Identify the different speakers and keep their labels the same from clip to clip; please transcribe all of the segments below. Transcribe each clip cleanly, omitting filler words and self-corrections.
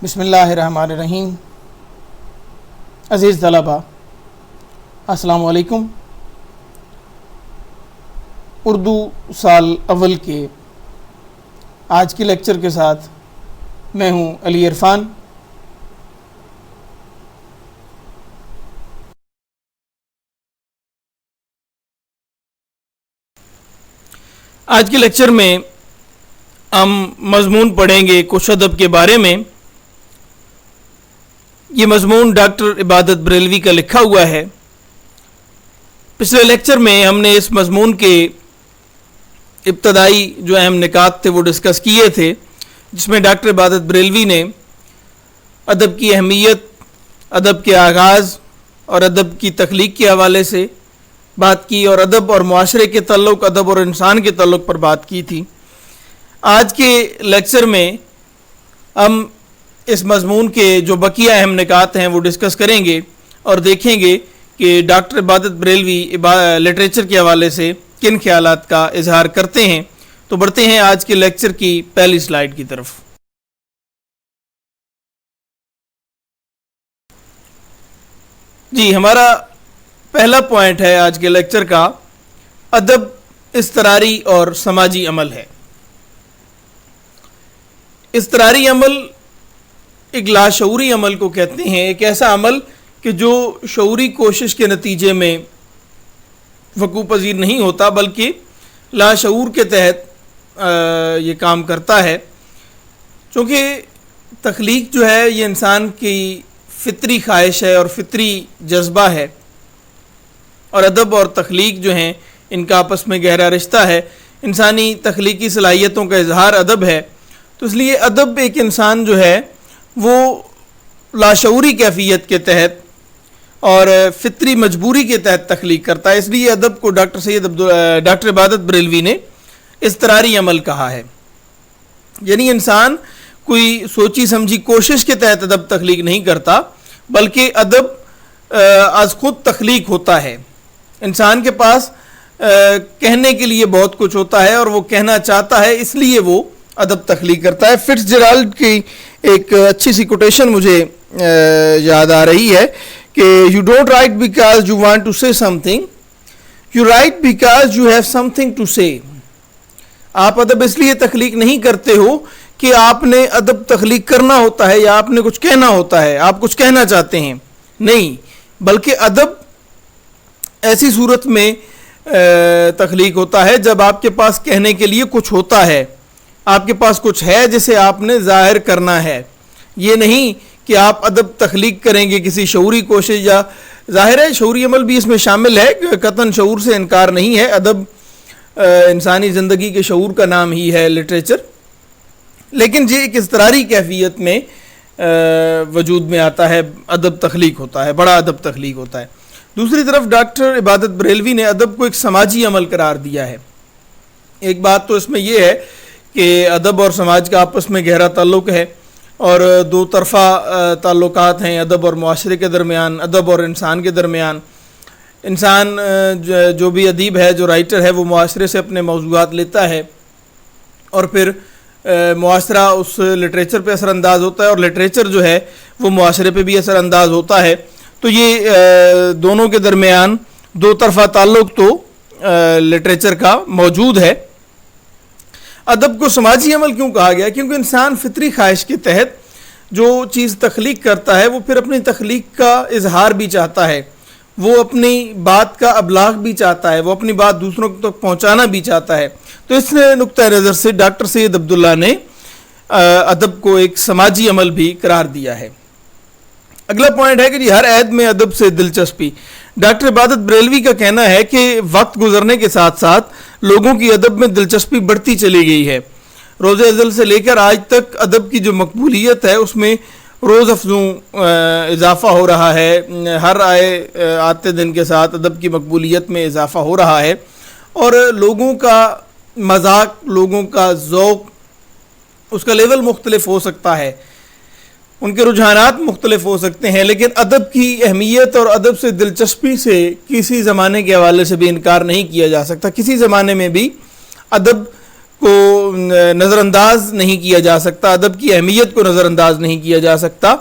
Speaker 1: بسم اللہ الرحمن الرحیم۔ عزیز طلبہ السلام علیکم۔ اردو سال اول کے آج کے لیکچر کے ساتھ میں ہوں علی عرفان۔ آج کے لیکچر میں ہم مضمون پڑھیں گے کچھ ادب کے بارے میں۔ یہ مضمون ڈاکٹر عبادت بریلوی کا لکھا ہوا ہے۔ پچھلے لیکچر میں ہم نے اس مضمون کے ابتدائی جو اہم نکات تھے وہ ڈسکس کیے تھے، جس میں ڈاکٹر عبادت بریلوی نے ادب کی اہمیت، ادب کے آغاز اور ادب کی تخلیق کے حوالے سے بات کی، اور ادب اور معاشرے کے تعلق، ادب اور انسان کے تعلق پر بات کی تھی۔ آج کے لیکچر میں ہم اس مضمون کے جو بقیہ اہم نکات ہیں وہ ڈسکس کریں گے اور دیکھیں گے کہ ڈاکٹر عبادت بریلوی لٹریچر کے حوالے سے کن خیالات کا اظہار کرتے ہیں۔ تو بڑھتے ہیں آج کے لیکچر کی پہلی سلائیڈ کی طرف۔ جی، ہمارا پہلا پوائنٹ ہے آج کے لیکچر کا، ادب اضطراری اور سماجی عمل ہے۔ اضطراری عمل ایک لاشعوری عمل کو کہتے ہیں، ایک ایسا عمل کہ جو شعوری کوشش کے نتیجے میں وقوع پذیر نہیں ہوتا، بلکہ لاشعور کے تحت یہ کام کرتا ہے۔ چونکہ تخلیق جو ہے یہ انسان کی فطری خواہش ہے اور فطری جذبہ ہے، اور ادب اور تخلیق جو ہیں ان کا آپس میں گہرا رشتہ ہے۔ انسانی تخلیقی صلاحیتوں کا اظہار ادب ہے، تو اس لیے ادب ایک انسان جو ہے وہ لاشعوری کیفیت کے تحت اور فطری مجبوری کے تحت تخلیق کرتا ہے۔ اس لیے ادب کو ڈاکٹر عبادت بریلوی نے اضطراری عمل کہا ہے، یعنی انسان کوئی سوچی سمجھی کوشش کے تحت ادب تخلیق نہیں کرتا، بلکہ ادب از خود تخلیق ہوتا ہے۔ انسان کے پاس کہنے کے لیے بہت کچھ ہوتا ہے اور وہ کہنا چاہتا ہے، اس لیے وہ ادب تخلیق کرتا ہے۔ فٹز جیرالڈ کی ایک اچھی سی کوٹیشن مجھے یاد آ رہی ہے کہ you don't write because you want to say something, you write because you have something to say. آپ ادب اس لیے تخلیق نہیں کرتے ہو کہ آپ نے ادب تخلیق کرنا ہوتا ہے یا آپ نے کچھ کہنا ہوتا ہے، آپ کچھ کہنا چاہتے ہیں، نہیں، بلکہ ادب ایسی صورت میں تخلیق ہوتا ہے جب آپ کے پاس کہنے کے لیے کچھ ہوتا ہے، آپ کے پاس کچھ ہے جسے آپ نے ظاہر کرنا ہے۔ یہ نہیں کہ آپ ادب تخلیق کریں گے کسی شعوری کوشش، یا ظاہر ہے شعوری عمل بھی اس میں شامل ہے، قطعاً شعور سے انکار نہیں ہے۔ ادب انسانی زندگی کے شعور کا نام ہی ہے لٹریچر، لیکن یہ ایک اضطراری کیفیت میں وجود میں آتا ہے، ادب تخلیق ہوتا ہے، بڑا ادب تخلیق ہوتا ہے۔ دوسری طرف ڈاکٹر عبادت بریلوی نے ادب کو ایک سماجی عمل قرار دیا ہے۔ ایک بات تو اس میں یہ ہے کہ ادب اور سماج کا آپس میں گہرا تعلق ہے اور دو طرفہ تعلقات ہیں ادب اور معاشرے کے درمیان، ادب اور انسان کے درمیان۔ انسان جو بھی ادیب ہے، جو رائٹر ہے، وہ معاشرے سے اپنے موضوعات لیتا ہے اور پھر معاشرہ اس لٹریچر پہ اثر انداز ہوتا ہے، اور لٹریچر جو ہے وہ معاشرے پہ بھی اثر انداز ہوتا ہے۔ تو یہ دونوں کے درمیان دو طرفہ تعلق تو لٹریچر کا موجود ہے۔ ادب کو سماجی عمل کیوں کہا گیا؟ کیونکہ انسان فطری خواہش کے تحت جو چیز تخلیق کرتا ہے وہ پھر اپنی تخلیق کا اظہار بھی چاہتا ہے، وہ اپنی بات کا ابلاغ بھی چاہتا ہے، وہ اپنی بات دوسروں تک پہنچانا بھی چاہتا ہے۔ تو اس نقطۂ نظر سے ڈاکٹر سید عبداللہ نے ادب کو ایک سماجی عمل بھی قرار دیا ہے۔ اگلا پوائنٹ ہے کہ ہر عہد میں ادب سے دلچسپی۔ ڈاکٹر عبادت بریلوی کا کہنا ہے کہ وقت گزرنے کے ساتھ ساتھ لوگوں کی ادب میں دلچسپی بڑھتی چلی گئی ہے۔ روز ازل سے لے کر آج تک ادب کی جو مقبولیت ہے اس میں روز افزوں اضافہ ہو رہا ہے۔ ہر آتے دن کے ساتھ ادب کی مقبولیت میں اضافہ ہو رہا ہے، اور لوگوں کا مذاق، لوگوں کا ذوق، اس کا لیول مختلف ہو سکتا ہے، ان کے رجحانات مختلف ہو سکتے ہیں، لیکن ادب کی اہمیت اور ادب سے دلچسپی سے کسی زمانے کے حوالے سے بھی انکار نہیں کیا جا سکتا۔ کسی زمانے میں بھی ادب کو نظر انداز نہیں کیا جا سکتا، ادب کی اہمیت کو نظر انداز نہیں کیا جا سکتا.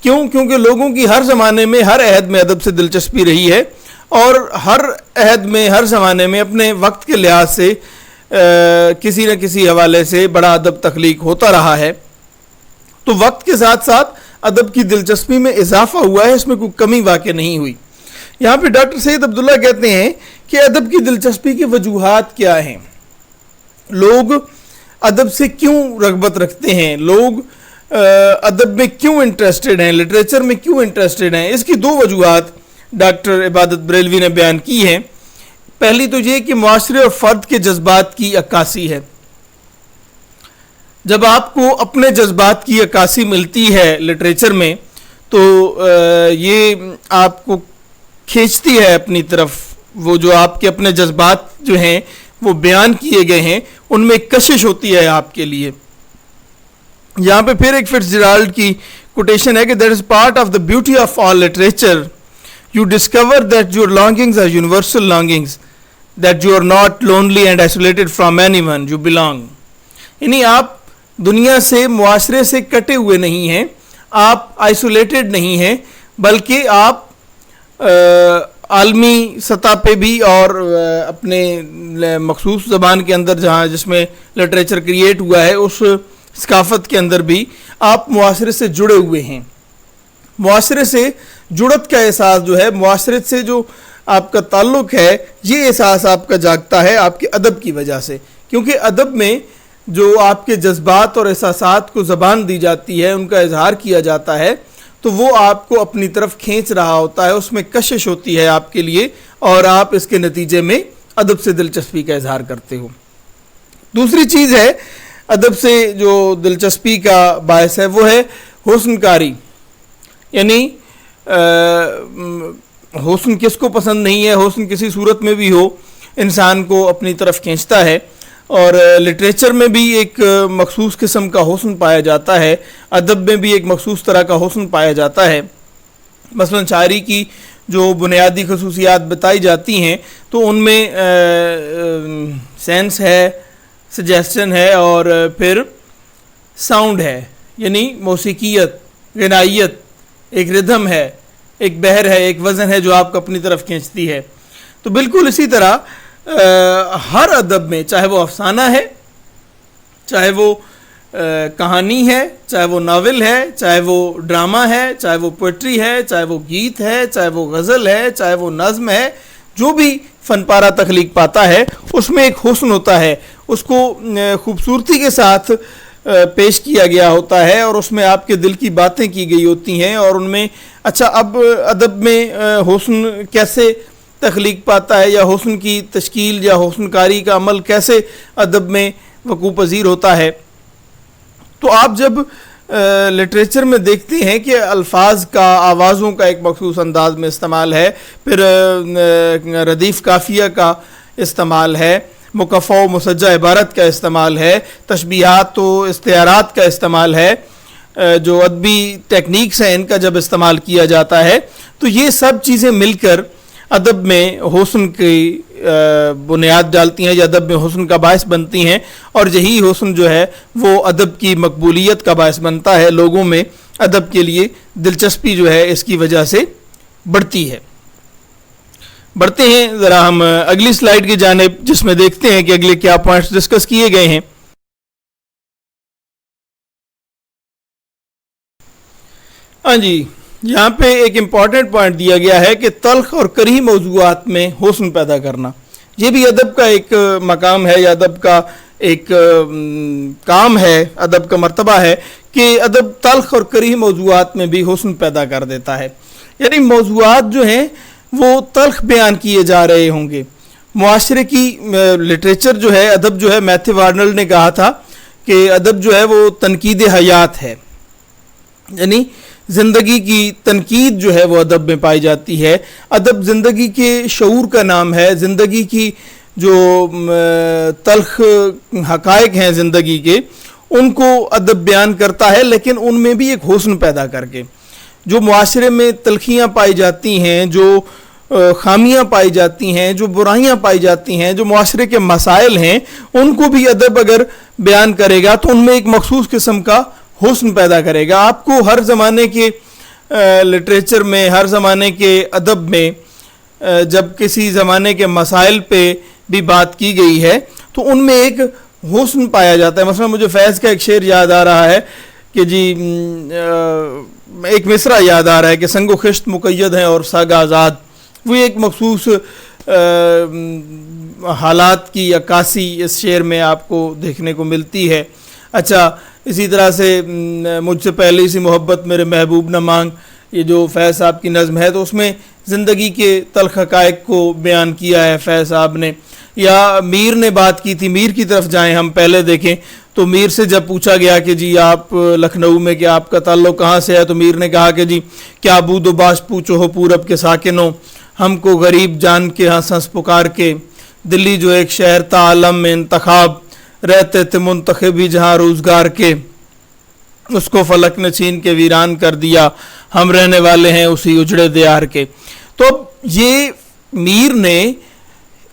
Speaker 1: کیوں؟ کیونکہ لوگوں کی ہر زمانے میں ہر عہد میں ادب سے دلچسپی رہی ہے، اور ہر عہد میں ہر زمانے میں اپنے وقت کے لحاظ سے کسی نہ کسی حوالے سے بڑا ادب تخلیق ہوتا رہا ہے. تو وقت کے ساتھ ساتھ ادب کی دلچسپی میں اضافہ ہوا ہے، اس میں کوئی کمی واقع نہیں ہوئی. یہاں پہ ڈاکٹر سید عبداللہ کہتے ہیں کہ ادب کی دلچسپی کی وجوہات کیا ہیں، لوگ ادب سے کیوں رغبت رکھتے ہیں، لوگ ادب میں کیوں انٹرسٹڈ ہیں، لٹریچر میں کیوں انٹرسٹڈ ہیں. اس کی دو وجوہات ڈاکٹر عبادت بریلوی نے بیان کی ہیں. پہلی تو یہ کہ معاشرے اور فرد کے جذبات کی عکاسی ہے. جب آپ کو اپنے جذبات کی عکاسی ملتی ہے لٹریچر میں تو یہ آپ کو کھینچتی ہے اپنی طرف. وہ جو آپ کے اپنے جذبات جو ہیں وہ بیان کیے گئے ہیں ان میں ایک کشش ہوتی ہے آپ کے لیے. یہاں پہ پھر ایک فٹز جیرالڈ کی کوٹیشن ہے کہ that is part of the beauty of all literature you discover that your longings are universal longings that you are not lonely and isolated from anyone you belong. یعنی آپ دنیا سے، معاشرے سے کٹے ہوئے نہیں ہیں، آپ آئسولیٹڈ نہیں ہیں، بلکہ آپ عالمی سطح پہ بھی اور اپنے مخصوص زبان کے اندر جس میں لٹریچر کریٹ ہوا ہے اس ثقافت کے اندر بھی آپ معاشرے سے جڑے ہوئے ہیں. معاشرے سے جڑت کا احساس جو ہے، معاشرے سے جو آپ کا تعلق ہے، یہ احساس آپ کا جاگتا ہے آپ کے ادب کی وجہ سے. کیونکہ ادب میں جو آپ کے جذبات اور احساسات کو زبان دی جاتی ہے، ان کا اظہار کیا جاتا ہے، تو وہ آپ کو اپنی طرف کھینچ رہا ہوتا ہے، اس میں کشش ہوتی ہے آپ کے لیے، اور آپ اس کے نتیجے میں ادب سے دلچسپی کا اظہار کرتے ہو. دوسری چیز ہے ادب سے جو دلچسپی کا باعث ہے وہ ہے حسن کاری. یعنی حسن کس کو پسند نہیں ہے، حسن کسی صورت میں بھی ہو انسان کو اپنی طرف کھینچتا ہے. اور لٹریچر میں بھی ایک مخصوص قسم کا حسن پایا جاتا ہے، ادب میں بھی ایک مخصوص طرح کا حسن پایا جاتا ہے. مثلا شاعری کی جو بنیادی خصوصیات بتائی جاتی ہیں تو ان میں سینس ہے، سجیسشن ہے، اور پھر ساؤنڈ ہے، یعنی موسیقیت، غنائیت، ایک ردھم ہے، ایک بہر ہے، ایک وزن ہے جو آپ کو اپنی طرف کھینچتی ہے. تو بالکل اسی طرح ہر ادب میں، چاہے وہ افسانہ ہے، چاہے وہ کہانی ہے، چاہے وہ ناول ہے، چاہے وہ ڈرامہ ہے، چاہے وہ پوئٹری ہے، چاہے وہ گیت ہے، چاہے وہ غزل ہے، چاہے وہ نظم ہے، جو بھی فن پارہ تخلیق پاتا ہے اس میں ایک حسن ہوتا ہے، اس کو خوبصورتی کے ساتھ پیش کیا گیا ہوتا ہے، اور اس میں آپ کے دل کی باتیں کی گئی ہوتی ہیں. اور ان میں اچھا اب ادب میں حسن کیسے تخلیق پاتا ہے، یا حسن کی تشکیل یا حسن کاری کا عمل کیسے ادب میں وقوع پذیر ہوتا ہے. تو آپ جب لٹریچر میں دیکھتے ہیں کہ الفاظ کا، آوازوں کا ایک مخصوص انداز میں استعمال ہے، پھر ردیف قافیہ کا استعمال ہے، مکفع و مسجع عبارت کا استعمال ہے، تشبیہات و استعارات کا استعمال ہے، جو ادبی ٹیکنیکس ہیں ان کا جب استعمال کیا جاتا ہے، تو یہ سب چیزیں مل کر ادب میں حسن کی بنیاد ڈالتی ہیں، یا ادب میں حسن کا باعث بنتی ہیں. اور یہی حسن جو ہے وہ ادب کی مقبولیت کا باعث بنتا ہے، لوگوں میں ادب کے لیے دلچسپی جو ہے اس کی وجہ سے بڑھتی ہے. بڑھتے ہیں ذرا ہم اگلی سلائیڈ کی جانب، جس میں دیکھتے ہیں کہ اگلے کیا پوائنٹس ڈسکس کیے گئے ہیں. ہاں جی، یہاں پہ ایک امپورٹنٹ پوائنٹ دیا گیا ہے کہ تلخ اور کریہ موضوعات میں حسن پیدا کرنا، یہ بھی ادب کا ایک مقام ہے، یا ادب کا ایک کام ہے، ادب کا مرتبہ ہے کہ ادب تلخ اور کریہ موضوعات میں بھی حسن پیدا کر دیتا ہے. یعنی موضوعات جو ہیں وہ تلخ بیان کیے جا رہے ہوں گے. معاشرے کی لٹریچر جو ہے، ادب جو ہے، میتھیو آرنلڈ نے کہا تھا کہ ادب جو ہے وہ تنقید حیات ہے، یعنی زندگی کی تنقید جو ہے وہ ادب میں پائی جاتی ہے. ادب زندگی کے شعور کا نام ہے، زندگی کی جو تلخ حقائق ہیں زندگی کے، ان کو ادب بیان کرتا ہے، لیکن ان میں بھی ایک حسن پیدا کر کے. جو معاشرے میں تلخیاں پائی جاتی ہیں، جو خامیاں پائی جاتی ہیں، جو برائیاں پائی جاتی ہیں، جو معاشرے کے مسائل ہیں، ان کو بھی ادب اگر بیان کرے گا تو ان میں ایک مخصوص قسم کا حسن پیدا کرے گا۔ آپ کو ہر زمانے کے لٹریچر میں، ہر زمانے کے ادب میں جب کسی زمانے کے مسائل پہ بھی بات کی گئی ہے تو ان میں ایک حسن پایا جاتا ہے۔ مثلا مجھے فیض کا ایک شعر یاد آ رہا ہے کہ جی ایک مصرع یاد آ رہا ہے کہ سنگ و خشت مقید ہیں اور سگ آزاد، وہ ایک مخصوص حالات کی عکاسی اس شعر میں آپ کو دیکھنے کو ملتی ہے۔ اچھا، اسی طرح سے مجھ سے پہلے سی محبت میرے محبوب نہ مانگ، یہ جو فیض صاحب کی نظم ہے تو اس میں زندگی کے تلخ حقائق کو بیان کیا ہے فیض صاحب نے۔ یا میر نے بات کی تھی، میر کی طرف جائیں ہم پہلے دیکھیں تو میر سے جب پوچھا گیا کہ جی آپ لکھنؤ میں کہ آپ کا تعلق کہاں سے ہے، تو میر نے کہا کہ جی کیا بود و باش پوچھو ہو پورب کے ساکنوں، ہم کو غریب جان کے ہاں سنس پکار کے، دلی جو ایک شہر تھا عالم میں انتخاب، رہتے تھے منتخب ہی جہاں روزگار کے، اس کو فلک نے چھین کے ویران کر دیا، ہم رہنے والے ہیں اسی اجڑے دیار کے۔ تو اب یہ میر نے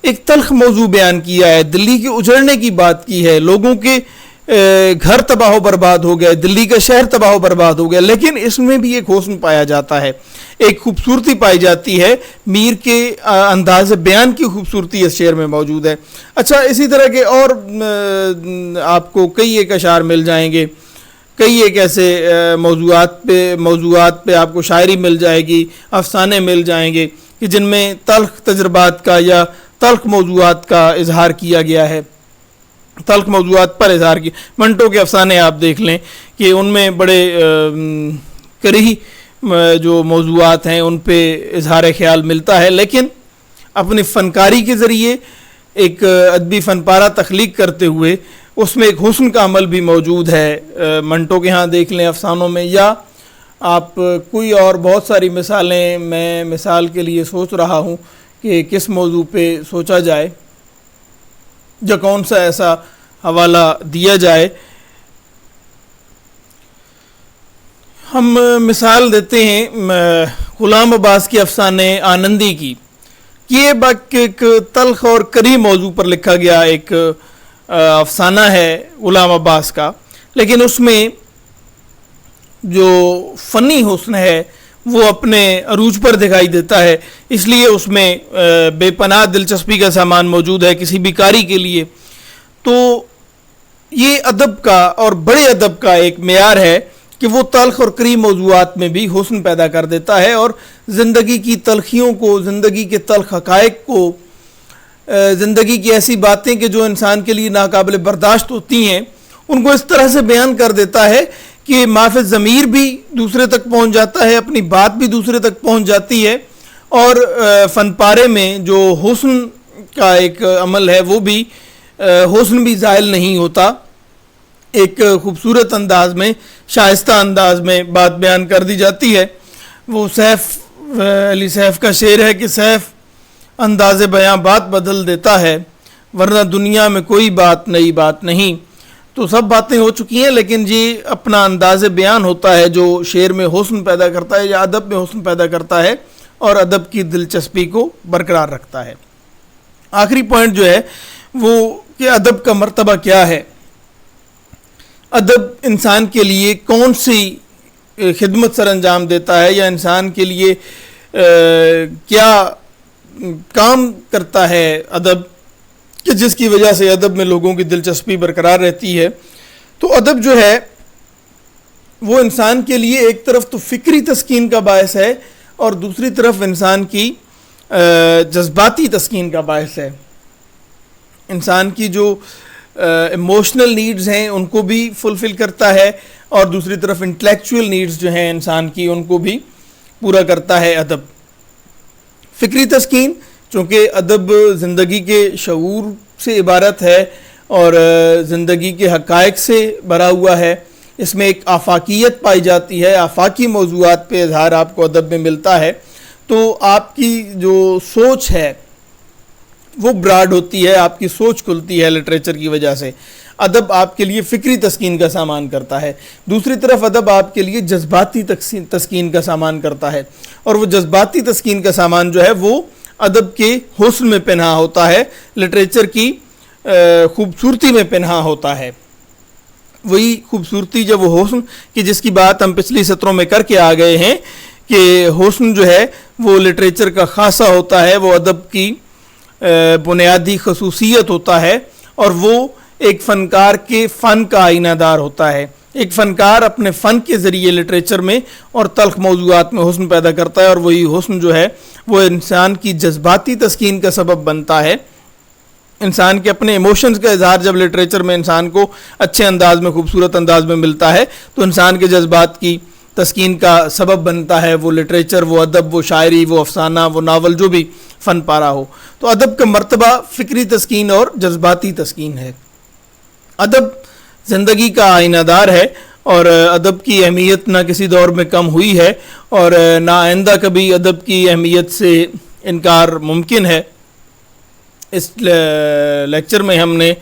Speaker 1: ایک تلخ موضوع بیان کیا ہے، دلی کے اجڑنے کی بات کی ہے، لوگوں کے گھر تباہ و برباد ہو گئے، دلی کا شہر تباہ و برباد ہو گیا، لیکن اس میں بھی ایک حسن پایا جاتا ہے، ایک خوبصورتی پائی جاتی ہے، میر کے انداز بیان کی خوبصورتی اس شعر میں موجود ہے۔ اچھا، اسی طرح کے اور آپ کو کئی ایک اشعار مل جائیں گے، کئی ایک ایسے موضوعات پہ آپ کو شاعری مل جائے گی، افسانے مل جائیں گے کہ جن میں تلخ تجربات کا یا تلخ موضوعات کا اظہار کیا گیا ہے، تلخ موضوعات پر اظہار کیا۔ منٹو کے افسانے آپ دیکھ لیں کہ ان میں بڑے کریہ جو موضوعات ہیں ان پہ اظہار خیال ملتا ہے، لیکن اپنی فنکاری کے ذریعے ایک ادبی فن پارہ تخلیق کرتے ہوئے اس میں ایک حسن کا عمل بھی موجود ہے۔ منٹو کے ہاں دیکھ لیں افسانوں میں، یا آپ کوئی اور بہت ساری مثالیں، میں مثال کے لیے سوچ رہا ہوں کہ کس موضوع پہ سوچا جائے یا کون سا ایسا حوالہ دیا جائے۔ ہم مثال دیتے ہیں غلام عباس کے افسانے آنندی کی، یہ ایک تلخ اور کری موضوع پر لکھا گیا ایک افسانہ ہے غلام عباس کا، لیکن اس میں جو فنی حسن ہے وہ اپنے عروج پر دکھائی دیتا ہے، اس لیے اس میں بے پناہ دلچسپی کا سامان موجود ہے کسی بھی قاری کے لیے۔ تو یہ ادب کا اور بڑے ادب کا ایک معیار ہے کہ وہ تلخ اور کری موضوعات میں بھی حسن پیدا کر دیتا ہے، اور زندگی کی تلخیوں کو، زندگی کے تلخ حقائق کو، زندگی کی ایسی باتیں کہ جو انسان کے لیے ناقابل برداشت ہوتی ہیں، ان کو اس طرح سے بیان کر دیتا ہے کہ معافِ ضمیر بھی دوسرے تک پہنچ جاتا ہے، اپنی بات بھی دوسرے تک پہنچ جاتی ہے، اور فن پارے میں جو حسن کا ایک عمل ہے وہ بھی حسن بھی زائل نہیں ہوتا، ایک خوبصورت انداز میں، شائستہ انداز میں بات بیان کر دی جاتی ہے۔ وہ سیف علی سیف کا شعر ہے کہ سیف انداز بیاں بات بدل دیتا ہے، ورنہ دنیا میں کوئی بات نئی بات نہیں۔ تو سب باتیں ہو چکی ہیں، لیکن یہ اپنا انداز بیان ہوتا ہے جو شعر میں حسن پیدا کرتا ہے یا ادب میں حسن پیدا کرتا ہے اور ادب کی دلچسپی کو برقرار رکھتا ہے۔ آخری پوائنٹ جو ہے وہ کہ ادب کا مرتبہ کیا ہے، ادب انسان کے لیے کون سی خدمت سر انجام دیتا ہے، یا انسان کے لیے کیا کام کرتا ہے ادب کہ جس کی وجہ سے ادب میں لوگوں کی دلچسپی برقرار رہتی ہے۔ تو ادب جو ہے وہ انسان کے لیے ایک طرف تو فکری تسکین کا باعث ہے اور دوسری طرف انسان کی جذباتی تسکین کا باعث ہے۔ انسان کی جو ایموشنل نیڈز ہیں ان کو بھی فلفل کرتا ہے، اور دوسری طرف انٹلیکچوئل نیڈز جو ہیں انسان کی ان کو بھی پورا کرتا ہے ادب۔ فکری تسکین، چونکہ ادب زندگی کے شعور سے عبارت ہے اور زندگی کے حقائق سے بھرا ہوا ہے، اس میں ایک آفاقیت پائی جاتی ہے، آفاقی موضوعات پہ اظہار آپ کو ادب میں ملتا ہے، تو آپ کی جو سوچ ہے وہ براڈ ہوتی ہے, آپ کی سوچ کھلتی ہے لٹریچر کی وجہ سے. ادب آپ کے لیے فکری تسکین کا سامان کرتا ہے. دوسری طرف ادب آپ کے لیے جذباتی تسکین کا سامان کرتا ہے, اور وہ جذباتی تسکین کا سامان جو ہے وہ ادب کے حسن میں پنہاں ہوتا ہے, لٹریچر کی خوبصورتی میں پنہاں ہوتا ہے. وہی خوبصورتی جب وہ حسن کہ جس کی بات ہم پچھلی سطروں میں کر کے آ گئے ہیں کہ حسن جو ہے وہ لٹریچر کا خاصہ ہوتا ہے, وہ ادب کی بنیادی خصوصیت ہوتا ہے, اور وہ ایک فنکار کے فن کا آئینہ دار ہوتا ہے. ایک فنکار اپنے فن کے ذریعے لٹریچر میں اور تلخ موضوعات میں حسن پیدا کرتا ہے, اور وہی حسن جو ہے وہ انسان کی جذباتی تسکین کا سبب بنتا ہے. انسان کے اپنے ایموشنز کا اظہار جب لٹریچر میں انسان کو اچھے انداز میں, خوبصورت انداز میں ملتا ہے تو انسان کے جذبات کی تسکین کا سبب بنتا ہے وہ لٹریچر, وہ ادب, وہ شاعری, وہ افسانہ, وہ ناول, جو بھی فن پارا ہو. تو ادب کا مرتبہ فکری تسکین اور جذباتی تسکین ہے. ادب زندگی کا آئینہ دار ہے, اور ادب کی اہمیت نہ کسی دور میں کم ہوئی ہے, اور نہ آئندہ کبھی ادب کی اہمیت سے انکار ممکن ہے. اس لیکچر میں ہم نے,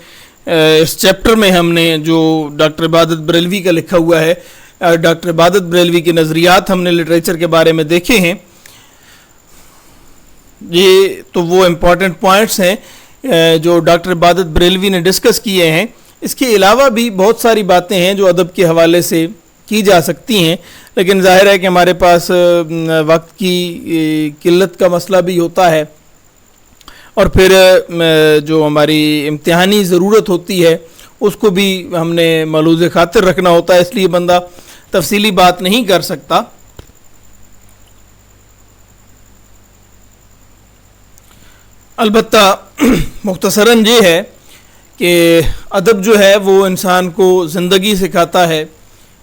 Speaker 1: اس چیپٹر میں ہم نے جو ڈاکٹر عبادت بریلوی کا لکھا ہوا ہے, ڈاکٹر عبادت بریلوی کے نظریات ہم نے لٹریچر کے بارے میں دیکھے ہیں. یہ تو وہ امپورٹنٹ پوائنٹس ہیں جو ڈاکٹر عبادت بریلوی نے ڈسکس کیے ہیں. اس کے علاوہ بھی بہت ساری باتیں ہیں جو ادب کے حوالے سے کی جا سکتی ہیں, لیکن ظاہر ہے کہ ہمارے پاس وقت کی قلت کا مسئلہ بھی ہوتا ہے, اور پھر جو ہماری امتحانی ضرورت ہوتی ہے اس کو بھی ہم نے ملحوظ خاطر رکھنا ہوتا ہے, اس لیے بندہ تفصیلی بات نہیں کر سکتا. البتہ مختصراً یہ ہے کہ ادب جو ہے وہ انسان کو زندگی سکھاتا ہے,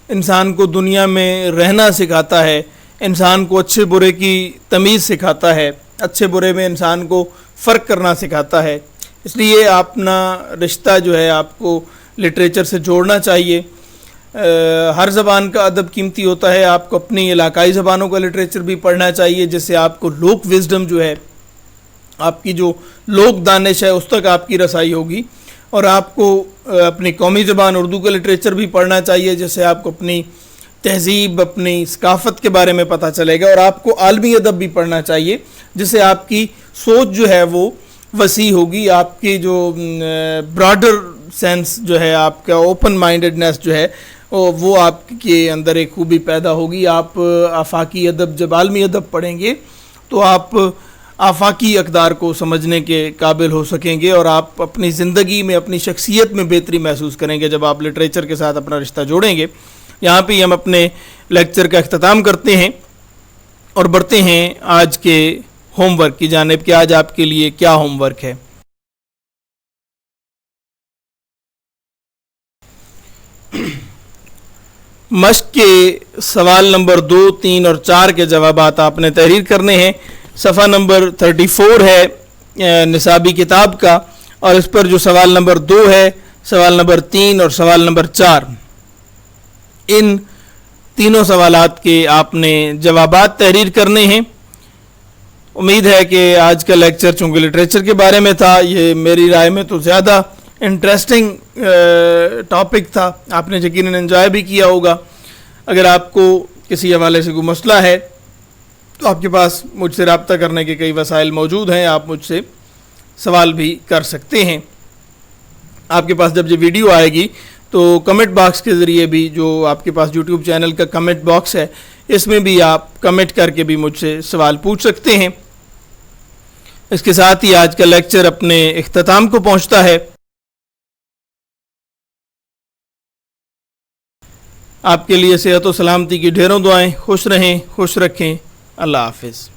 Speaker 1: انسان کو دنیا میں رہنا سکھاتا ہے, انسان کو اچھے برے کی تمیز سکھاتا ہے, اچھے برے میں انسان کو فرق کرنا سکھاتا ہے. اس لیے اپنا رشتہ جو ہے آپ کو لٹریچر سے جوڑنا چاہیے. ہر زبان کا ادب قیمتی ہوتا ہے, آپ کو اپنی علاقائی زبانوں کا لٹریچر بھی پڑھنا چاہیے, جس سے آپ کو لوک وزڈم جو ہے, آپ کی جو لوک دانش ہے اس تک آپ کی رسائی ہوگی. اور آپ کو اپنی قومی زبان اردو کا لٹریچر بھی پڑھنا چاہیے, جس سے آپ کو اپنی تہذیب, اپنی ثقافت کے بارے میں پتہ چلے گا. اور آپ کو عالمی ادب بھی پڑھنا چاہیے, جس سے آپ کی سوچ جو ہے وہ وسیع ہوگی, آپ کی جو براڈر سینس جو ہے, آپ کا اوپن مائنڈڈنیس جو ہے وہ آپ کے اندر ایک خوبی پیدا ہوگی. آپ آفاقی ادب, جب عالمی ادب پڑھیں گے تو آپ آفاقی اقدار کو سمجھنے کے قابل ہو سکیں گے, اور آپ اپنی زندگی میں, اپنی شخصیت میں بہتری محسوس کریں گے جب آپ لٹریچر کے ساتھ اپنا رشتہ جوڑیں گے. یہاں پہ ہم اپنے لیکچر کا اختتام کرتے ہیں اور بڑھتے ہیں آج کے ہوم ورک کی جانب کہ آج آپ کے لیے کیا ہوم ورک ہے. مشق کے سوال نمبر 2, 3 اور 4 کے جوابات آپ نے تحریر کرنے ہیں. صفحہ نمبر 34 ہے نصابی کتاب کا, اور اس پر جو سوال نمبر 2 ہے, سوال نمبر 3 اور سوال نمبر 4, ان تینوں سوالات کے آپ نے جوابات تحریر کرنے ہیں. امید ہے کہ آج کا لیکچر چونکہ لٹریچر کے بارے میں تھا, یہ میری رائے میں تو زیادہ انٹرسٹنگ ٹاپک تھا, آپ نے یقیناً انجوائے بھی کیا ہوگا. اگر آپ کو کسی حوالے سے کوئی مسئلہ ہے تو آپ کے پاس مجھ سے رابطہ کرنے کے کئی وسائل موجود ہیں, آپ مجھ سے سوال بھی کر سکتے ہیں. آپ کے پاس جب یہ ویڈیو آئے گی تو کمنٹ باکس کے ذریعے بھی, جو آپ کے پاس یوٹیوب چینل کا کمنٹ باکس ہے, اس میں بھی آپ کمنٹ کر کے بھی مجھ سے سوال پوچھ سکتے ہیں. اس کے ساتھ ہی آج کا لیکچر اپنے اختتام کو پہنچتا ہے. آپ کے لیے صحت و سلامتی کی ڈھیروں دعائیں. خوش رہیں, خوش رکھیں. اللہ حافظ.